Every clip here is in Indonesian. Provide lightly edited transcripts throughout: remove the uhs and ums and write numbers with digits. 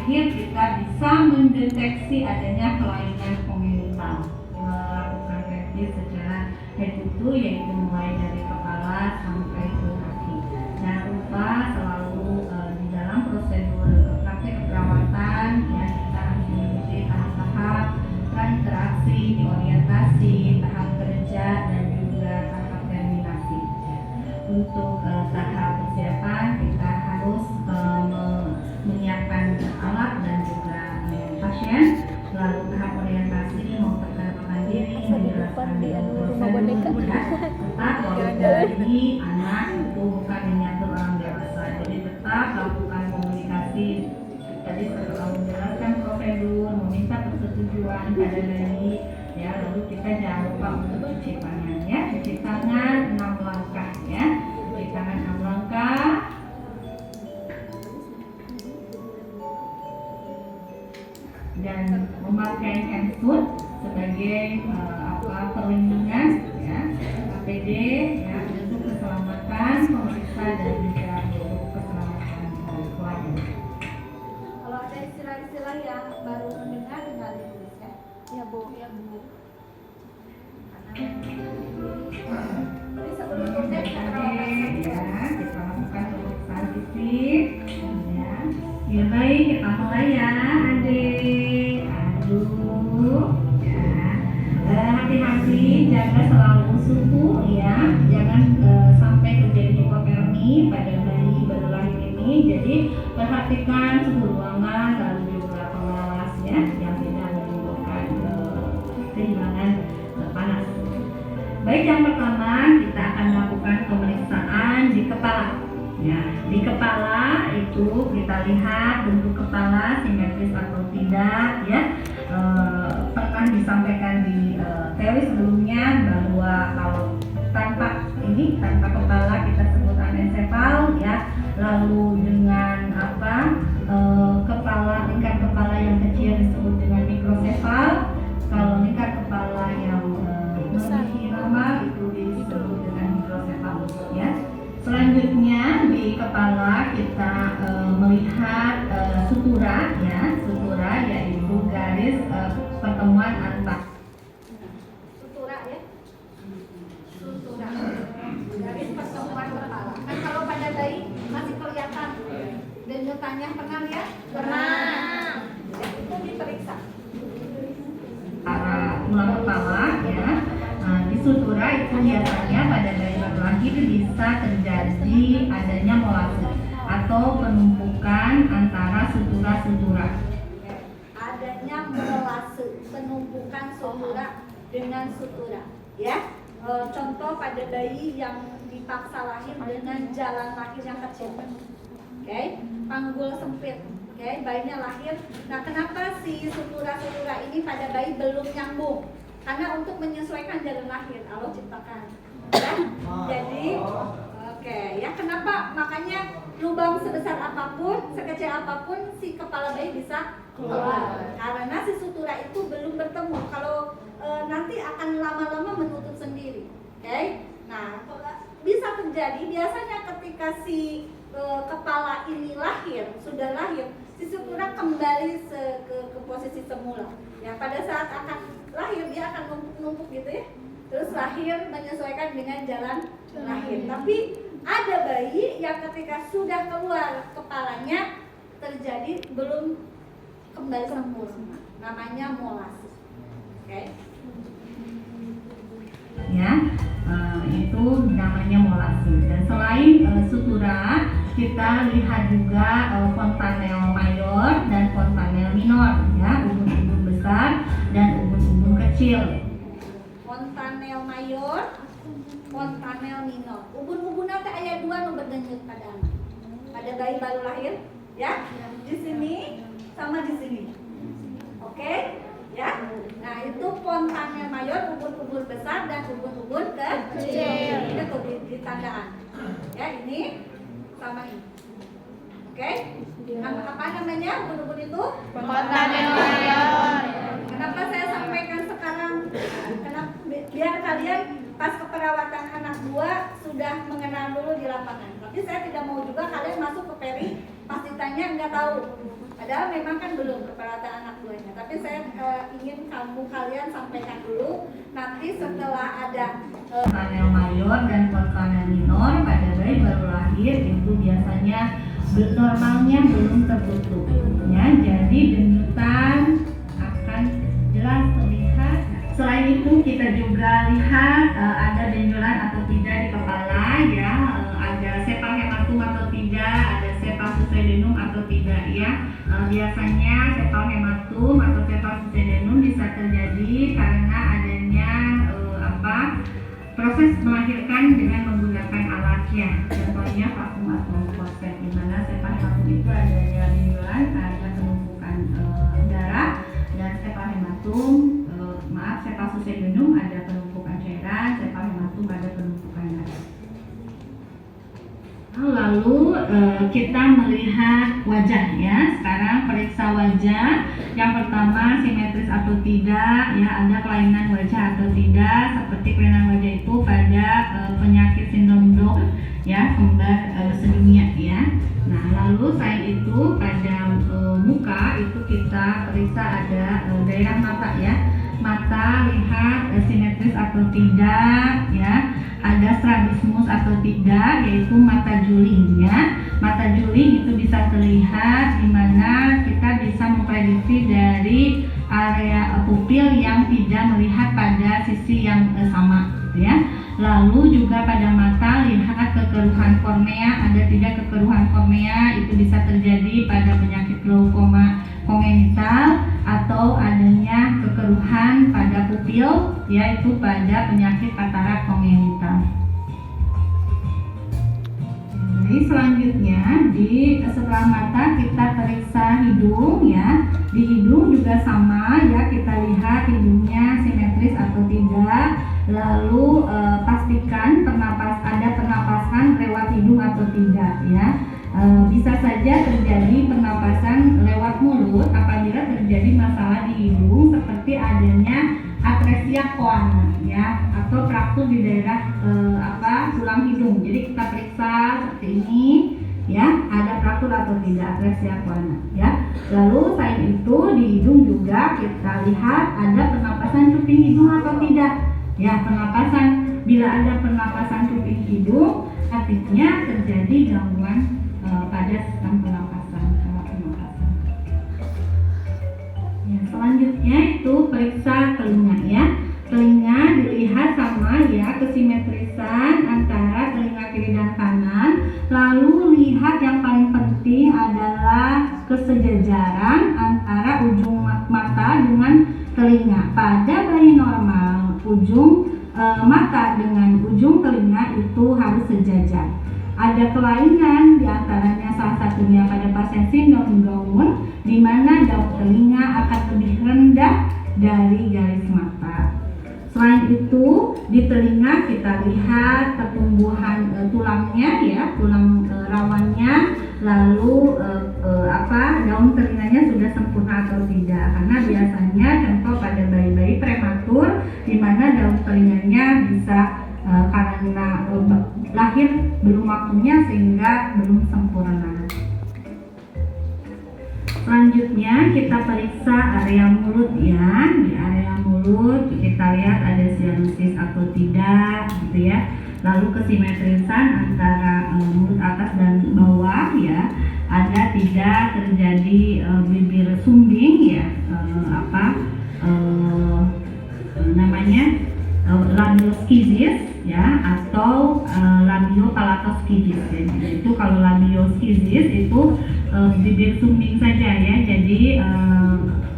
lahir kita bisa mendeteksi adanya kelainan kongenital melakukan rapid secara head to toe, yaitu mulai dari kepala sampai ke kaki. Jangan lupa selalu di dalam prosedur praktek keperawatan ya kita harus mengikuti tahap-tahap kan interaksi, orientasi, tahap kerja dan juga tahap terminasi. Untuk tahap persiapan kita harus menyiapkan alat dan juga pasien. Lalu tahap orientasi memperkenalkan diri, menjelaskan prosedur ya. Tetap dari anak itu bukan menyatur orang dewasa. Jadi tetap lakukan komunikasi. Tadi setelah menjelaskan prosedur, meminta persetujuan pada bayi ya. Lalu kita jangan lupa untuk cuci tangan ya. Cuci tangan 6 langkah ya. Cuci tangan 6 langkah. Dan memakai hand foot sebagai perlindungan ya, APD ya, untuk keselamatan pemeriksa dan juga untuk keselamatan keluarga. Kalau ada istilah-istilah yang baru mendengar tinggal ditulis ya. Ya Bu. Ya Bu. Jadi sebelum kita kita lakukan pemeriksaan fisik ya. Ya baik, kita mulai ya adik. Aduh ya. Hati-hati, jaga selalu suhu ya. Jangan sampai terjadi hipotermi pada bayi baru lahir ini. Jadi perhatikan suhu ruangan, lalu juga pengawas ya yang tidak menimbulkan kehilangan panas. Baik, yang pertama kita akan melakukan pemeriksaan di kepala. Ya, di kepala itu kita lihat bentuk kepala simetris atau tidak ya. Pernah disampaikan di teori sebelumnya bahwa kalau tanpa kepala kita sebut anencefal ya. Lalu dengan lingkar kepala yang kecil disebut dengan mikrosefal. Kalau lingkar kepala yang melebihi normal itu disebut dengan mikrosefal ya. Selanjutnya di kepala kita melihat sutura yaitu garis pertemuan antar sutura ya. Sutura. Garis pertemuan kepala. Kan kalau pada bayi masih kelihatan. Dan tanya pernah ya? Pernah. Ya, itu diperiksa. Para tulang kepala ya. Di sutura itu biasanya pada bayi baru lahir bisa terjadi adanya molase atau penumpukan antara sutura-sutura. Adanya molase, penumpukan sutura dengan sutura ya. Contoh pada bayi yang dipaksa lahir dengan jalan lahir yang kecil. Oke, panggul sempit. Oke, bayinya lahir. Nah, kenapa si sutura-sutura ini pada bayi belum nyambung? Karena untuk menyesuaikan jalan lahir Allah ciptakan ya. Jadi ya kenapa makanya lubang sebesar apapun, sekecil apapun si kepala bayi bisa keluar. Karena si sutura itu belum bertemu. Kalau nanti akan lama-lama menutup sendiri. Oke. Nah, bisa terjadi biasanya ketika si kepala ini sudah lahir, si sutura kembali ke posisi semula. Ya, pada saat akan lahir dia akan numpuk gitu ya. Terus lahir menyesuaikan dengan jalan lahir. Tapi ada bayi yang ketika sudah keluar kepalanya terjadi belum kembali sempurna. Namanya molase. Oke. Ya, itu namanya molase. Dan selain sutura, kita lihat juga fontanel mayor dan fontanel minor ya, ubun-ubun besar dan ubun-ubun kecil. Fontanel mayor, fontanel minor. Ubun-ubunnya teh aya 2 nu berdenyut pada anak. Pada bayi baru lahir, ya. Di sini sama di sini. Oke? Ya. Nah, itu fontanel mayor, ubun-ubun besar dan ubun-ubun kecil. Ini tuh di tandaan. Ya, ini sama ini. Oke? Apa namanya ubun-ubun itu? Fontanel mayor. Kenapa saya sampaikan sekarang? Kenapa? Biar kalian pas keperawatan anak 2 sudah mengenal dulu di lapangan. Tapi saya tidak mau juga kalian masuk ke peri pas ditanya nggak tahu. Padahal memang kan belum keperawatan anak buahnya. Tapi saya ingin kalian sampaikan dulu. Nanti setelah ada kanal mayor dan kanal minor pada bayi baru lahir itu biasanya normalnya belum tertutup, ya. Jadi denyutan akan jelas terlihat. Selain itu kita juga lihat ada benjolan atau tidak di kepala, ya. Ada sepal hematum atau tidak, ada sepal succedanum atau tidak, ya. Biasanya sepal hematum atau sepal succedanum bisa terjadi karena adanya proses melahirkan dengan menggunakan alat, ya. Contohnya vakum atau forceps, di mana sepal hematum itu adanya benjolan, ada penumpukan darah, dan sepal hematum sepal succedanum ada penumpukan cairan, sepal hematum ada penumpukan darah. Lalu kita melihat wajah, ya. Sekarang periksa wajah. Yang pertama simetris atau tidak, ya, ada kelainan wajah atau tidak. Seperti kelainan wajah itu pada penyakit sindrom Down, ya, kembar sedunia, ya. Nah, lalu selain itu pada muka itu kita periksa ada daerah mata, ya. Mata lihat simetris atau tidak, ya. Ada strabismus atau tidak, yaitu mata juling, ya. Mata juling itu bisa terlihat di mana kita bisa memprediksi dari area pupil yang tidak melihat pada sisi yang sama, ya. Lalu juga pada mata lihat kekeruhan kornea, ada tidak kekeruhan kornea, itu bisa terjadi pada penyakit glaukoma kongenital atau adanya kekeruhan pada pupil, yaitu pada penyakit katarak kongenital. Jadi selanjutnya di sebelah mata kita periksa hidung, ya. Di hidung juga sama, ya, kita lihat hidungnya simetris atau tidak. Lalu pastikan ada pernapasan lewat hidung atau tidak, ya. Bisa saja terjadi pernapasan lewat mulut apabila terjadi masalah di hidung seperti adanya atresia coana, ya, atau fraktur di daerah tulang hidung. Jadi kita periksa seperti ini, ya, ada fraktur atau tidak atresia coana, ya. Lalu selain itu di hidung juga kita lihat ada pernapasan cuping hidung atau tidak, ya. Pernapasan, bila ada pernapasan cuping hidung artinya terjadi gangguan pada sistem pernapasan. Ya, selanjutnya itu periksa telinga, ya. Telinga dilihat sama, ya, kesimetrisan antara telinga kiri dan kanan. Lalu lihat yang paling penting adalah kesejajaran antara ujung mata dengan telinga. Pada bayi normal, ujung mata dengan ujung telinga itu harus sejajar. Ada kelainan diantaranya salah satunya pada pasien sindrom Down, di mana daun telinga akan lebih rendah dari garis mata. Selain itu di telinga kita lihat pertumbuhan tulangnya, ya, tulang rawannya, lalu daun telinganya sudah sempurna atau tidak. Karena biasanya contoh pada bayi-bayi prematur di mana daun telinganya bisa karena lahir belum waktunya sehingga belum sempurna. Selanjutnya kita periksa area mulut, ya. Di area mulut kita lihat ada sinusis atau tidak, gitu, ya. Lalu kesimetrisan antara mulut atas dan bawah, ya. Ada tidak terjadi bibir sumbing, ya, labioskisis, ya, atau labiopalatoskisis, ya. Itu kalau labioskisis itu bibir sumbing saja, ya. Jadi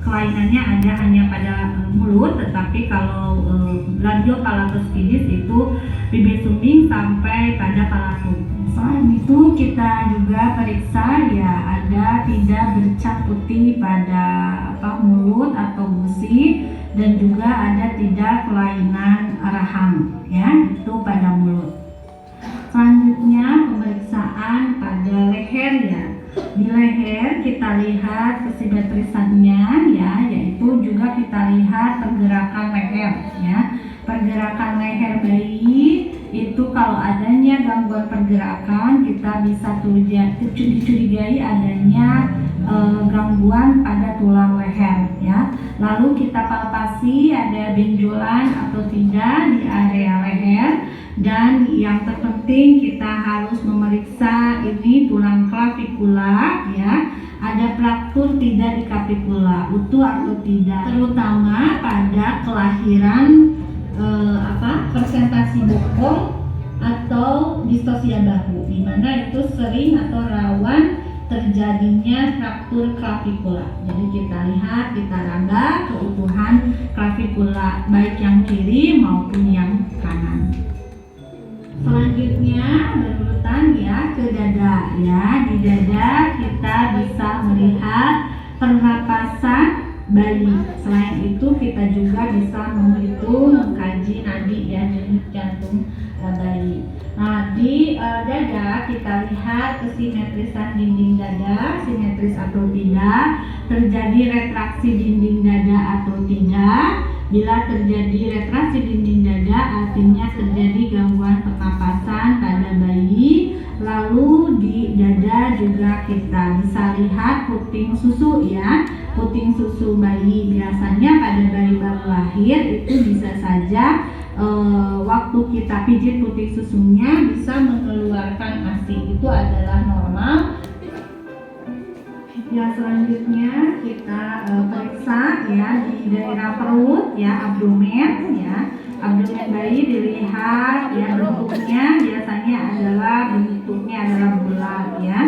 kelainannya ada hanya pada mulut, tetapi kalau labiopalatoskisis itu bibir sumbing sampai pada palatum. Selain itu kita juga periksa, ya, ada tidak bercak putih pada mulut atau gusi, dan juga ada tidak kelainan rahang, ya, itu pada mulut. Selanjutnya pemeriksaan pada leher, ya. Di leher kita lihat kesimetrisannya, ya, yaitu juga kita lihat pergerakan leher, ya. Pergerakan leher bayi itu kalau adanya gangguan pergerakan kita bisa dicurigai adanya gangguan gangguan pada tulang leher ya. Lalu kita palpasi ada benjolan atau tidak di area leher, dan yang terpenting kita harus memeriksa ini tulang klavikula ya. Ada fraktur tidak di klavikula, utuh atau tidak, terutama pada kelahiran presentasi bokong atau distosia bahu, di mana itu sering atau rawan terjadinya fraktur klavikula. Jadi kita lihat, kita raba keutuhan klavikula baik yang kiri maupun yang kanan. Selanjutnya berurutan ya ke dada ya. Di dada kita bisa melihat pernapasan bayi. Selain itu kita juga bisa menghitung, mengkaji nadi ya, denyut jantung bayi. Nah, di dada kita lihat kesimetrisan dinding dada, simetris atau tidak, terjadi retraksi dinding dada atau tidak. Bila terjadi retraksi dinding dada artinya terjadi gangguan pernapasan pada bayi. Lalu di dada juga kita bisa lihat puting susu ya, puting susu bayi. Biasanya pada bayi baru lahir itu bisa saja waktu kita pijit puting susunya bisa mengeluarkan ASI, itu adalah normal. Ya, selanjutnya kita periksa ya di daerah perut ya, abdomen ya. Abdomen bayi dilihat ya, bentuknya biasanya adalah bulat ya.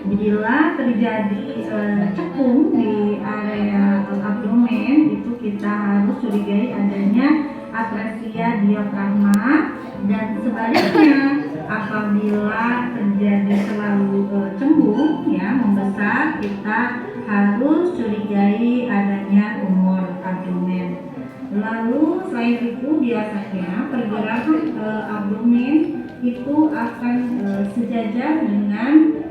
Bila terjadi cekung di area abdomen itu kita harus curigai adanya atresia diafragma, dan sebaliknya apabila terjadi terlalu cembung ya, membesar, kita harus curigai adanya tumor abdomen. Lalu selain itu biasanya pergerakan abdomen itu akan sejajar dengan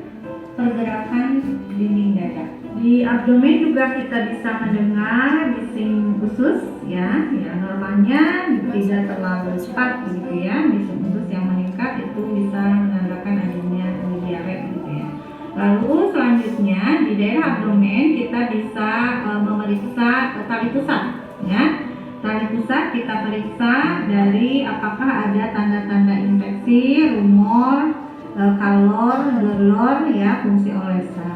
pergerakan dinding dada. Di abdomen juga kita bisa mendengar bising usus ya, normalnya tidak terlalu cepat gitu ya. Bising usus yang meningkat itu bisa menandakan adanya diare gitu ya. Lalu selanjutnya di daerah abdomen kita bisa memeriksa tali pusat ya. Tali pusat kita periksa dari apakah ada tanda-tanda infeksi, rumor, kalor, gelor ya, fungsi olesa.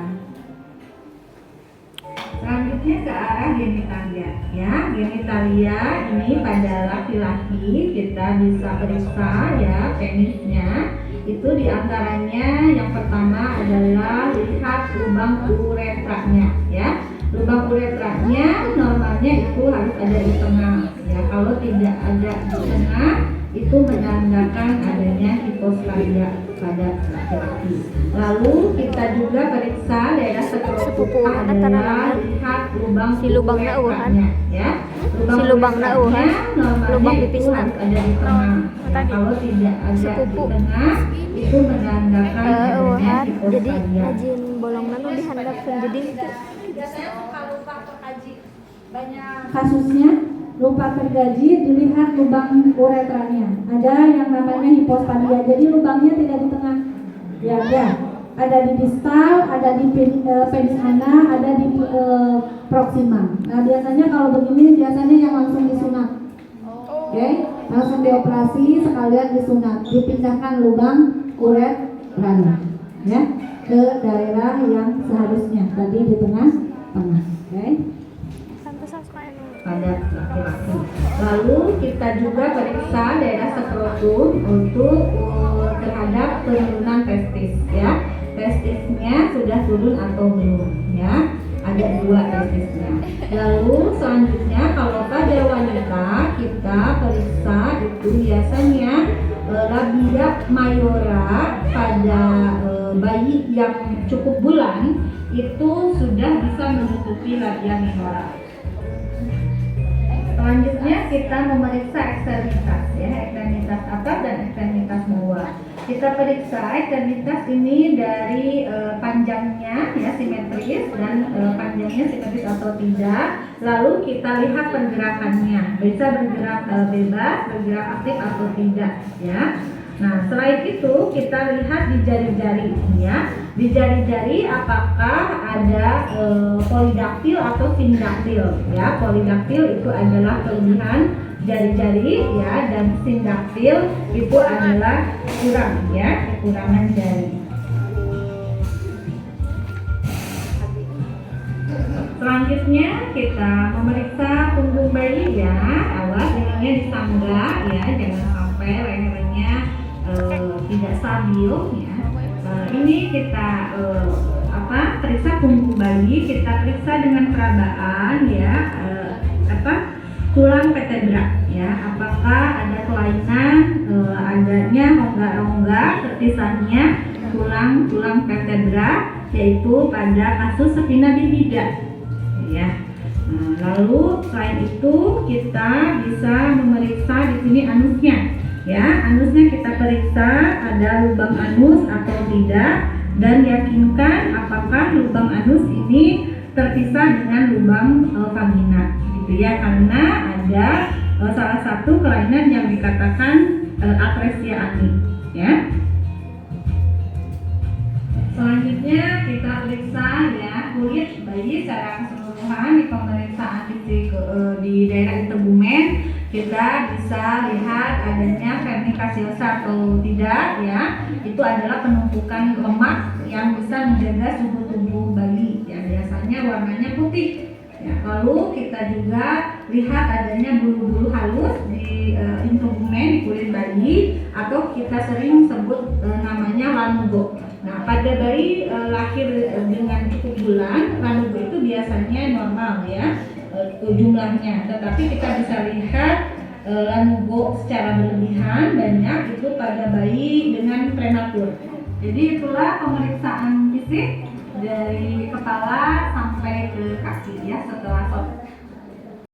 Selanjutnya ke arah genitalia ya. Genitalia ini pada laki-laki kita bisa periksa ya, penisnya. Itu diantaranya yang pertama adalah lihat lubang uretranya ya. Lubang uretranya normalnya itu harus ada di tengah ya. Kalau tidak ada di tengah itu menandakan adanya hipospadia pada laki-laki. Lalu kita juga periksa daerah sepupu adalah lihat lubang uretranya ya. Lubang uretranya lubang itu pipisnya harus ada di tengah. Ya, kalau tidak ada di tengah itu menandakan adanya jadi hipospadia. rajin bolongna nu dihandapkeun jadi Biasanya suka lupa terkaji. Banyak Kasusnya lupa tergaji, dilihat lubang uretranya. Ada yang namanya hipospadia, jadi lubangnya tidak di tengah. Ya. Ada di distal, ada di peniana, ada di proximal. Nah, biasanya kalau begini biasanya yang langsung disunat. Oke, langsung dioperasi sekalian disunat, dipindahkan lubang uretranya ya ke daerah yang seharusnya tadi di tengah. Oke. Pada laki-laki. Lalu kita juga periksa daerah skrotum untuk terhadap penurunan testis ya. Testisnya sudah turun atau belum ya. Ada 2 testisnya. Lalu selanjutnya kalau pada wanita kita periksa itu biasanya labia mayora pada bayi yang cukup bulan itu sudah bisa menutupi labia minora. Selanjutnya kita memeriksa ekstremitas ya, ekstremitas atas dan ekstremitas bawah. Kita periksa ekstremitas ini dari panjangnya ya simetris dan panjangnya simetris atau tidak. Lalu kita lihat pergerakannya, bisa bergerak bebas, bergerak aktif atau tidak ya. Nah, selain itu kita lihat di jari-jari ya. Di jari-jari apakah ada polidaktil atau sindaktil ya. Polidaktil itu adalah kelebihan jari-jari ya, dan sindaktil itu adalah kurang ya, kekurangan jari. Selanjutnya kita memeriksa punggung bayi ya. Awas ininya disanggah ya, jangan sampai lehernya tidak stabil ya. Ini kita periksa punggung bayi, kita periksa dengan perabaan ya, tulang vertebra ya, apakah ada kelainan, adanya rongga-rongga terpisahnya tulang vertebra, yaitu pada kasus spina bifida ya. Lalu selain itu kita bisa memeriksa di sini anusnya ya. Anusnya kita periksa ada lubang anus atau tidak, dan yakinkan apakah lubang anus ini terpisah dengan lubang vagina gitu ya, karena ada salah satu kelainan yang dikatakan atresia ani ya. Selanjutnya kita periksa ya kulit bayi secara keseluruhan. Di pemeriksaan fisik di daerah integumen kita bisa lihat adanya vermicaciosa atau tidak ya. Itu adalah penumpukan lemak yang bisa menjaga suhu tubuh bayi ya, biasanya warnanya putih ya. Lalu kita juga lihat adanya bulu-bulu halus di integumen, di kulit bayi, atau kita sering sebut namanya lanugo. Nah, pada bayi lahir dengan cukup bulan, lanugo itu biasanya normal ya jumlahnya, tetapi kita bisa lihat lanugo secara berlebihan banyak itu pada bayi dengan prematur. Jadi itulah pemeriksaan fisik dari kepala sampai ke kaki ya setelah